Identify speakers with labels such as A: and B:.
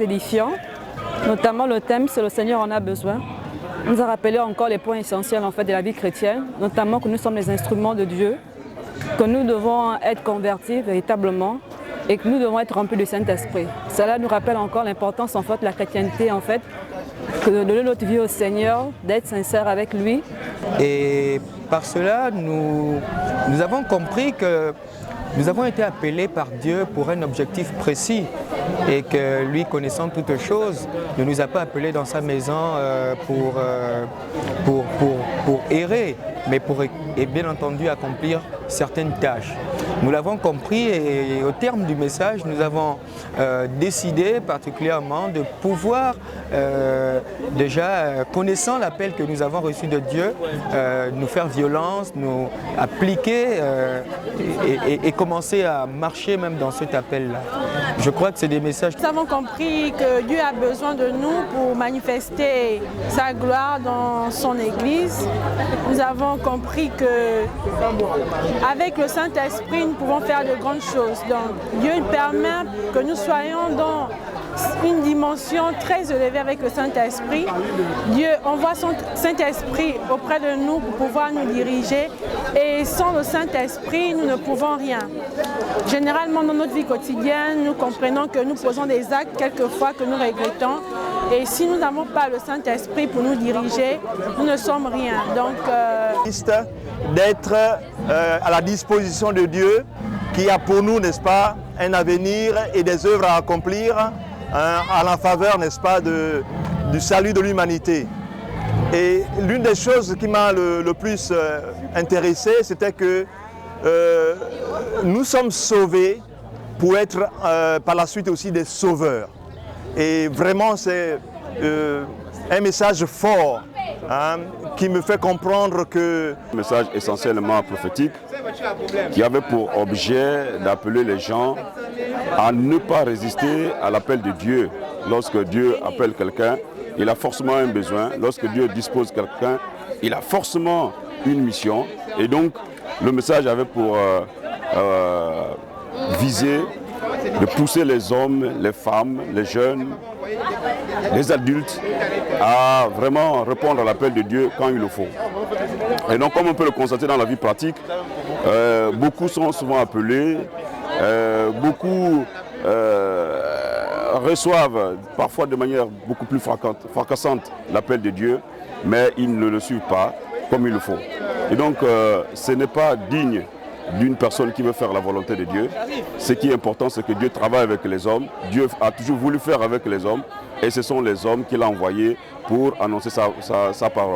A: très édifiant, notamment le thème « C'est le Seigneur en a besoin ». Il nous a rappelé encore les points essentiels en fait, de la vie chrétienne, notamment que nous sommes les instruments de Dieu, que nous devons être convertis véritablement et que nous devons être remplis du Saint-Esprit. Cela nous rappelle encore l'importance en fait, de la chrétienté, en fait, que de donner notre vie au Seigneur, d'être sincère avec lui.
B: Et par cela, nous avons compris que nous avons été appelés par Dieu pour un objectif précis et que lui, connaissant toutes choses, ne nous a pas appelés dans sa maison pour errer, mais pour et bien entendu accomplir certaines tâches. Nous l'avons compris et au terme du message, nous avons décidé particulièrement de pouvoir, déjà connaissant l'appel que nous avons reçu de Dieu, nous faire violence, nous appliquer et commencer à marcher même dans cet appel-là. Je crois que c'est des messages.
C: Nous avons compris que Dieu a besoin de nous pour manifester sa gloire dans son Église. Nous avons compris que avec le Saint-Esprit, nous pouvons faire de grandes choses. Donc Dieu permet que nous soyons dans une dimension très élevée avec le Saint-Esprit. Dieu envoie son Saint-Esprit auprès de nous pour pouvoir nous diriger et sans le Saint-Esprit, nous ne pouvons rien. Généralement, dans notre vie quotidienne, nous comprenons que nous posons des actes quelquefois que nous regrettons et si nous n'avons pas le Saint-Esprit pour nous diriger, nous ne sommes rien. Donc,
D: d'être à la disposition de Dieu qui a pour nous, n'est-ce pas, un avenir et des œuvres à accomplir à la faveur, n'est-ce pas, du salut de l'humanité. Et l'une des choses qui m'a le plus intéressé, c'était que nous sommes sauvés pour être par la suite aussi des sauveurs. Et vraiment, c'est un message fort qui me fait comprendre que...
E: Un message essentiellement prophétique qui avait pour objet d'appeler les gens à ne pas résister à l'appel de Dieu. Lorsque Dieu appelle quelqu'un, il a forcément un besoin. Lorsque Dieu dispose quelqu'un, il a forcément une mission. Et donc, le message avait pour viser de pousser les hommes, les femmes, les jeunes, les adultes à vraiment répondre à l'appel de Dieu quand il le faut. Et donc, comme on peut le constater dans la vie pratique, beaucoup sont souvent appelés, beaucoup reçoivent parfois de manière beaucoup plus fracassante l'appel de Dieu, mais ils ne le suivent pas comme il le faut. Et donc, ce n'est pas digne d'une personne qui veut faire la volonté de Dieu. Ce qui est important, c'est que Dieu travaille avec les hommes. Dieu a toujours voulu faire avec les hommes et ce sont les hommes qu'il a envoyés pour annoncer sa parole.